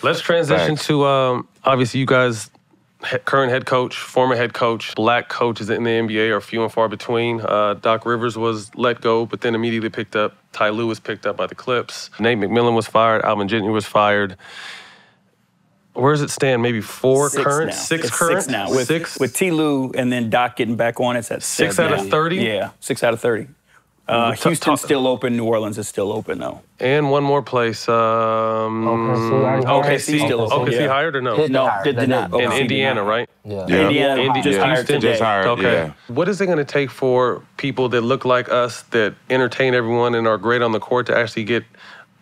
Let's transition to, obviously, you guys, current head coach, former head coach, black coaches in the NBA are few and far between. Doc Rivers was let go, but then immediately picked up. Ty Lue was picked up by the Clips. Nate McMillan was fired. Alvin Gentry was fired. Where does it stand? Maybe six current? Six now. With T. Lue and then Doc getting back on, it's at 6 out of 30? Yeah, 6 out of 30. Houston's still open. New Orleans is still open, though. And one more place. OKC still open. OKC hired or no? No, did not. In Indiana, right? Yeah. Indiana just hired today. Just hired, Okay. What is it going to take for people that look like us, that entertain everyone and are great on the court, to actually get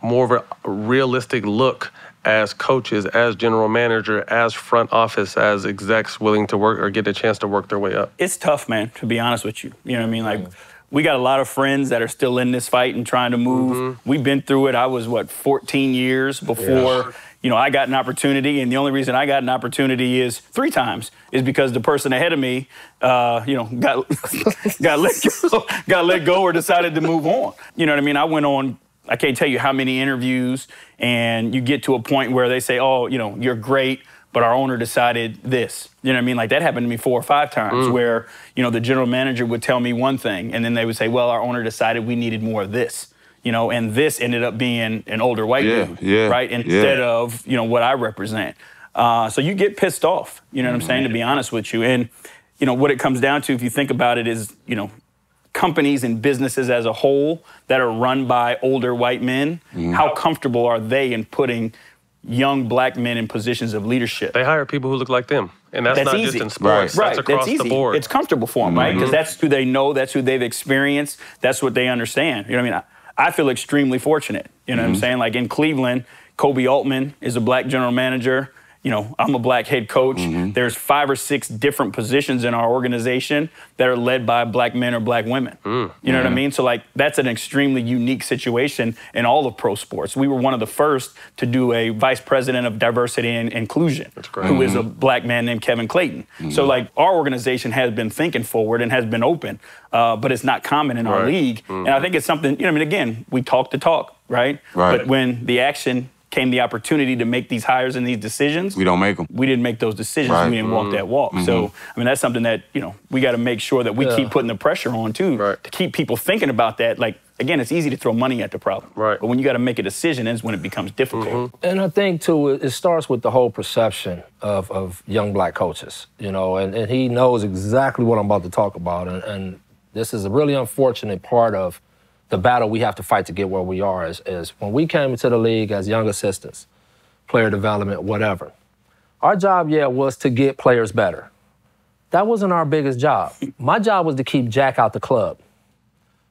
more of a realistic look as coaches, as general manager, as front office, as execs willing to work or get a chance to work their way up? It's tough, man, to be honest with you. You know what I mean? Like, we got a lot of friends that are still in this fight and trying to move. We've been through it. I was, 14 years before, I got an opportunity. And the only reason I got an opportunity is 3 times is because the person ahead of me, got let go or decided to move on. You know what I mean? I went on, I can't tell you how many interviews, and you get to a point where they say, oh, you're great, but our owner decided this. You know what I mean? Like, that happened to me 4 or 5 times where, the general manager would tell me one thing, and then they would say, well, our owner decided we needed more of this. And this ended up being an older white dude, right? Instead of, what I represent. So you get pissed off, you know what I'm saying, to be honest with you. And, what it comes down to, if you think about it, is, companies and businesses as a whole that are run by older white men, how comfortable are they in putting young black men in positions of leadership? They hire people who look like them. And that's not easy. just in sports. Right. That's across easy. the board. It's comfortable for them, right? Because that's who they know, that's who they've experienced, that's what they understand. You know what I mean? I feel extremely fortunate. You know what I'm saying? Like, in Cleveland, Kobe Altman is a black general manager. I'm a black head coach. There's 5 or 6 different positions in our organization that are led by black men or black women. You know what I mean? So, like, that's an extremely unique situation in all of pro sports. We were one of the first to do a vice president of diversity and inclusion, who is a black man named Kevin Clayton. So, like, our organization has been thinking forward and has been open, but it's not common in our league. And I think it's something, again, we talk the talk, right? But when the action came the opportunity to make these hires and these decisions, we don't make them. We didn't make those decisions. We didn't walk that walk. So, that's something that, we got to make sure that we keep putting the pressure on, too, to keep people thinking about that. Like, again, it's easy to throw money at the problem. But when you got to make a decision is when it becomes difficult. And I think, too, it starts with the whole perception of young black coaches, and he knows exactly what I'm about to talk about. And this is a really unfortunate part of the battle we have to fight to get where we are is when we came into the league as young assistants, player development, whatever. Our job, was to get players better. That wasn't our biggest job. My job was to keep Jack out the club.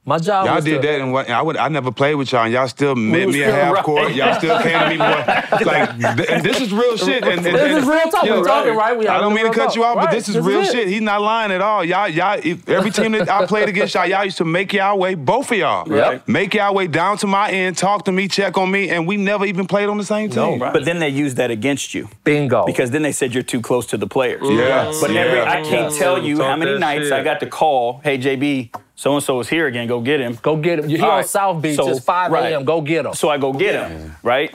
My job y'all was did that, and I never played with y'all, and y'all still met me at half court. Y'all still came to me, boy. Like, and this is real shit. And this is real talk. We're talking, right? I don't mean to cut you off, but this is real shit. He's not lying at all. Y'all, every team that I played against y'all used to make y'all way, both of y'all. Make y'all way down to my end, talk to me, check on me, and we never even played on the same team. But then they used that against you. Bingo. Because then they said you're too close to the players. But I can't tell you how many nights I got to call, hey, JB, so-and-so is here again, go get him. Go get him. You're here on South Beach, it's 5 a.m., go get him. So I go get him, right?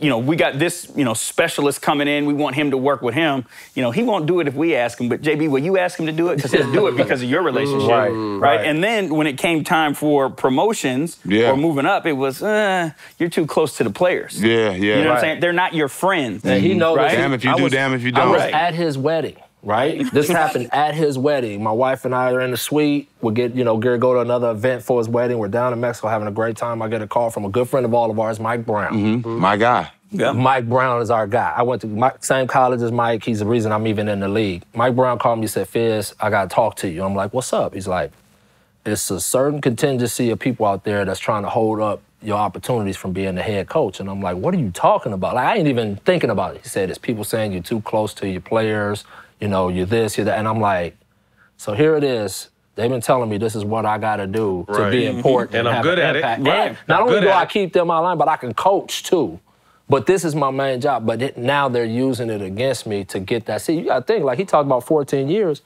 We got this, specialist coming in, we want him to work with him. He won't do it if we ask him, but JB, will you ask him to do it? Because he'll do it because of your relationship, right? And then when it came time for promotions or moving up, it was, you're too close to the players. You know what I'm saying? They're not your friends. And he knows, right? Damn if you do, damn if you don't. I was at his wedding. Right? This happened at his wedding. My wife and I are in the suite. We'll get, Gary go to another event for his wedding. We're down in Mexico having a great time. I get a call from a good friend of all of ours, Mike Brown. My guy. Mike Brown is our guy. I went to same college as Mike. He's the reason I'm even in the league. Mike Brown called me and said, Fizz, I got to talk to you. I'm like, what's up? He's like, it's a certain contingency of people out there that's trying to hold up your opportunities from being the head coach. And I'm like, what are you talking about? Like, I ain't even thinking about it. He said, it's people saying you're too close to your players. You're this, you're that. And I'm like, so here it is. They've been telling me this is what I got to do to be important. And I'm good at it. And not only do I keep them out of line, but I can coach too. But this is my main job. But now they're using it against me to get that. See, you got to think, like he talked about 14 years.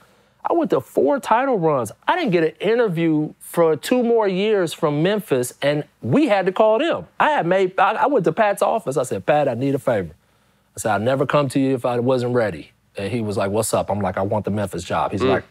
I went to 4 title runs. I didn't get an interview for 2 more years from Memphis, and we had to call them. I went to Pat's office. I said, Pat, I need a favor. I said, I'd never come to you if I wasn't ready. And he was like, what's up? I'm like, I want the Memphis job. He's like,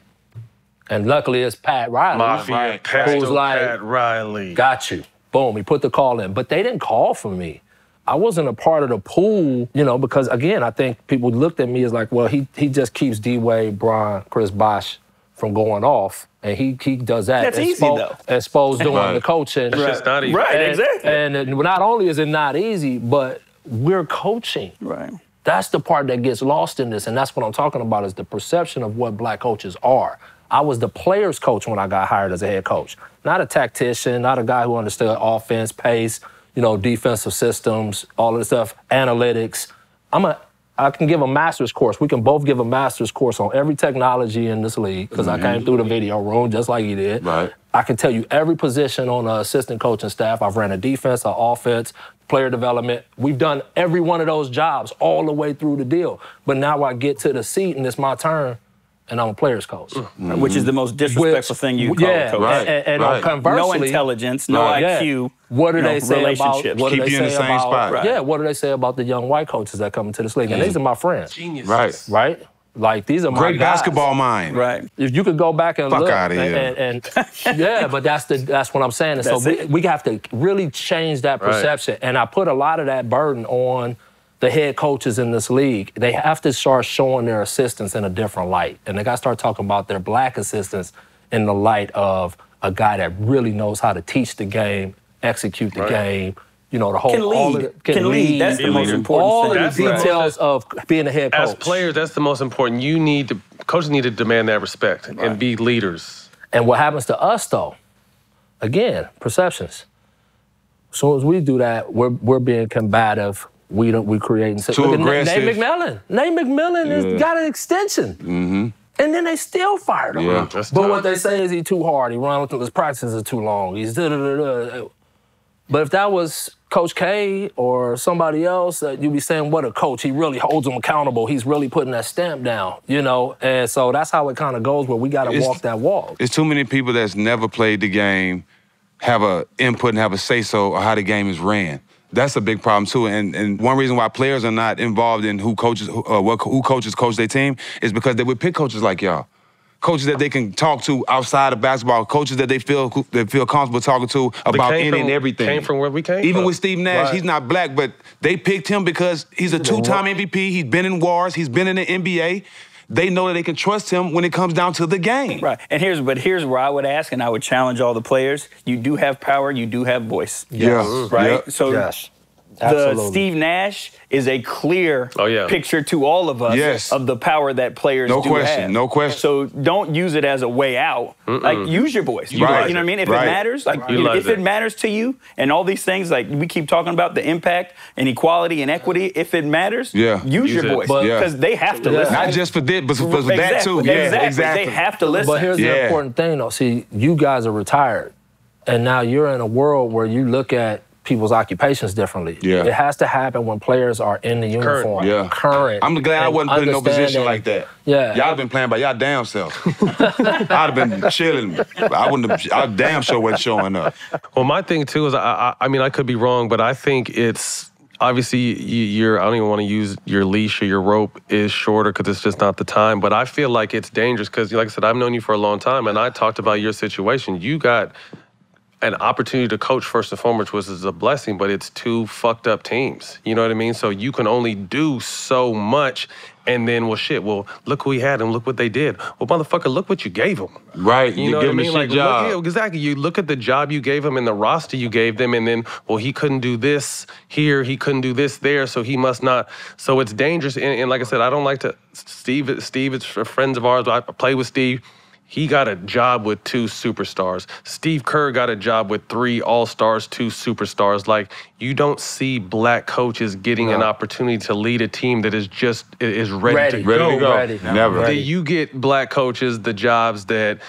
and luckily it's Pat Riley. Who's like, Pat Riley. Got you. Boom, he put the call in. But they didn't call for me. I wasn't a part of the pool, you know, because again, I think people looked at me as like, well, he just keeps D-Wade, Bron, Chris Bosh from going off. And he does that. That's easy, though. And Spo's doing the coaching. That's just not easy. Right, exactly. And not only is it not easy, but we're coaching. Right. That's the part that gets lost in this, and that's what I'm talking about is the perception of what black coaches are. I was the players' coach when I got hired as a head coach, not a tactician, not a guy who understood offense, pace, you know, defensive systems, all of this stuff, analytics. I can give a master's course. We can both give a master's course on every technology in this league because I came through the video room just like he did. Right. I can tell you every position on the assistant coaching staff. I've ran a defense, an offense, player development. We've done every one of those jobs all the way through the deal. But now I get to the seat and it's my turn and I'm a player's coach. Which is the most disrespectful thing you call a coach. Right. And conversely, no intelligence, no IQ. What do they say about relationships? what do Keep they you in the say same about spot. Right. Yeah, what do they say about the young white coaches that come into this league? And these are my friends. Geniuses. Right? Like these are my Great guys. basketball mind. Right. If you could go back and Fuck look, outta here. and yeah, but that's what I'm saying. And so we have to really change that perception. And I put a lot of that burden on the head coaches in this league. They have to start showing their assistants in a different light. And they got to start talking about their black assistants in the light of a guy that really knows how to teach the game, execute the game, you know, the whole... Can lead. That's the most important all thing. All the details of being a head coach. As players, that's the most important. Coaches need to demand that respect and be leaders. And what happens to us, though, again, perceptions. As soon as we do that, we're being combative. We're creating... Too aggressive. Nate McMillan has got an extension. And then they still fired him. Yeah. But what they say is he's too hard. He runs his practices are too long. He's da-da-da-da. But if that was Coach K or somebody else, you'd be saying, what a coach. He really holds them accountable. He's really putting that stamp down, you know? And so that's how it kind of goes where we got to walk that walk. It's too many people that's never played the game, have a input and have a say-so of how the game is ran. That's a big problem, too. And one reason why players are not involved in who coaches coach their team is because they would pick coaches like y'all. Coaches that they can talk to outside of basketball, coaches that they feel comfortable talking to about any and everything. Came from where we came Even from. with Steve Nash, he's not black, but they picked him because he's a two-time MVP. He's been in wars. He's been in the NBA. They know that they can trust him when it comes down to the game. Right. And here's where I would ask, and I would challenge all the players. You do have power. You do have voice. Yeah. Right? Yeah. So the Steve Nash is a clear picture to all of us of the power that players do have. No question. So don't use it as a way out. Like, use your voice. You know what I mean? If it matters, like, if it matters to you and all these things, like we keep talking about the impact and equality and equity, if it matters, use your voice. Because they have to listen. Not just for this, but for that too. Yeah, exactly. They have to listen. But here's the important thing, though. See, you guys are retired, and now you're in a world where you look at people's occupations differently. Yeah. It has to happen when players are in the uniform. Current. I'm glad I wasn't put in no position like that. Yeah. Y'all have been playing by y'all damn self. I'd have been chilling. I damn sure wasn't showing up. Well, my thing too is, I mean, I could be wrong, but I think it's obviously I don't even want to use your leash or your rope is shorter because it's just not the time. But I feel like it's dangerous because, like I said, I've known you for a long time, and I talked about your situation. You got an opportunity to coach first and foremost, which is a blessing, but it's two fucked up teams. You know what I mean? So you can only do so much, and then, look who he had and look what they did. Well, motherfucker, look what you gave them. Right, you know what I mean? Like, job. Exactly. You look at the job you gave him and the roster you gave them, and then, he couldn't do this here, he couldn't do this there, so he must not. So it's dangerous, and like I said, I don't like to. Steve is friends of ours. I play with Steve. He got a job with 2 superstars. Steve Kerr got a job with 3 all-stars, 2 superstars. Like, you don't see black coaches getting an opportunity to lead a team that is ready to go. Never. You get black coaches the jobs that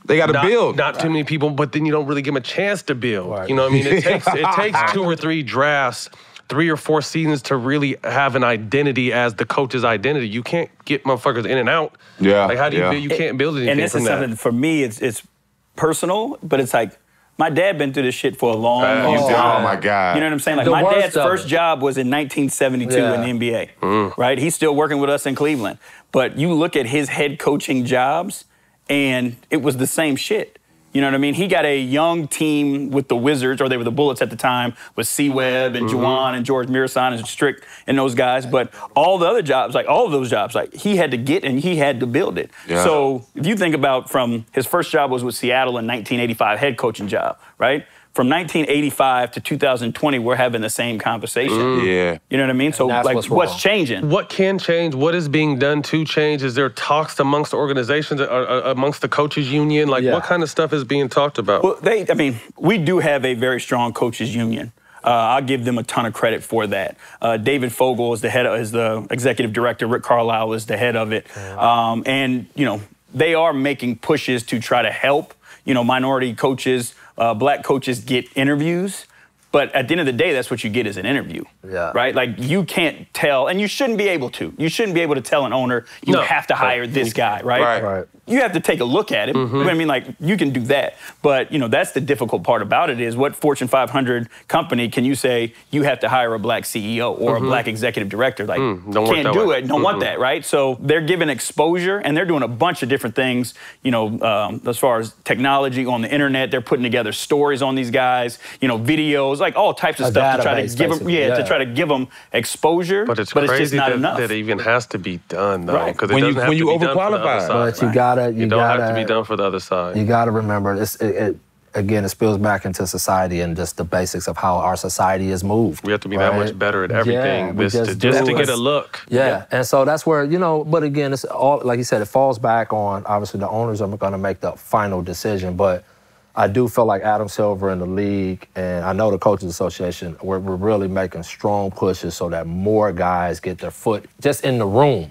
they got to build. Not too many people, but then you don't really give them a chance to build. Right. You know what I mean? It takes 2 or 3 drafts, 3 or 4 seasons to really have an identity as the coach's identity. You can't get motherfuckers in and out. Yeah. Like, how do you build? You can't build anything and this from is that. something, for me, it's personal, but it's like, My dad been through this shit for a long Oh time. my God. You know what I'm saying? Like The my worst dad's of first it. job was in 1972 in the NBA, right? He's still working with us in Cleveland. But you look at his head coaching jobs, and it was the same shit. You know what I mean? He got a young team with the Wizards, or they were the Bullets at the time, with C-Webb and Juwan and George Mirasan and Strick and those guys. But all the other jobs, like all of those jobs, like he had to get and he had to build it. Yeah. So if you think about from his first job was with Seattle in 1985, head coaching job, right? From 1985 to 2020, we're having the same conversation. Yeah. You know what I mean? So that's like what's what's wrong. changing? What can change? What is being done to change? Is there talks amongst the organizations, amongst the coaches union? Like, what kind of stuff is being talked about? Well, we do have a very strong coaches union. I'll give them a ton of credit for that. David Fogel is the executive director. Rick Carlisle is the head of it. And, you know, they are making pushes to try to help, you know, minority coaches, black coaches get interviews. But at the end of the day, that's what you get is an interview, right? Like you can't tell, and you shouldn't be able to. You shouldn't be able to tell an owner, you have to hire this guy, right? Right. You have to take a look at him. You know what I mean? Like you can do that. But, you know, that's the difficult part about it is what Fortune 500 company can you say you have to hire a black CEO or a black executive director? Like, can't do it. Don't want that, right? So they're giving exposure and they're doing a bunch of different things, you know, as far as technology on the internet. They're putting together stories on these guys, you know, videos, like all types of stuff to try to give them, to try to give them exposure. But it's just crazy not enough. that it even has to be done, though. Right. Because When it you- doesn't have when to you be done for the other overqualified. side. But you gotta, It don't have to be done for the other side. You gotta remember, again, it spills back into society and just the basics of how our society is moved. We have to be that much better at everything we just to do get it. a look. Yeah, and so that's where, you know, but again, it's all, like you said, it falls back on, obviously, the owners are going to make the final decision, but I do feel like Adam Silver and the league, and I know the Coaches Association, we're really making strong pushes so that more guys get their foot just in the room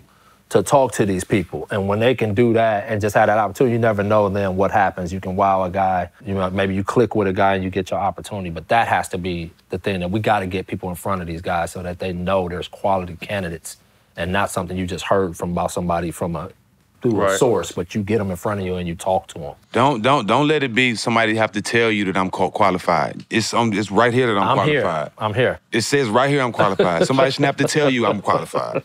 to talk to these people. And when they can do that and just have that opportunity, you never know then what happens. You can wow a guy, you know, maybe you click with a guy and you get your opportunity, but that has to be the thing, that we got to get people in front of these guys so that they know there's quality candidates and not something you just heard from about somebody through a source, but you get them in front of you and you talk to them. Don't let it be somebody have to tell you that I'm qualified. It's right here that I'm qualified. I'm here. It says right here I'm qualified. Somebody shouldn't have to tell you I'm qualified.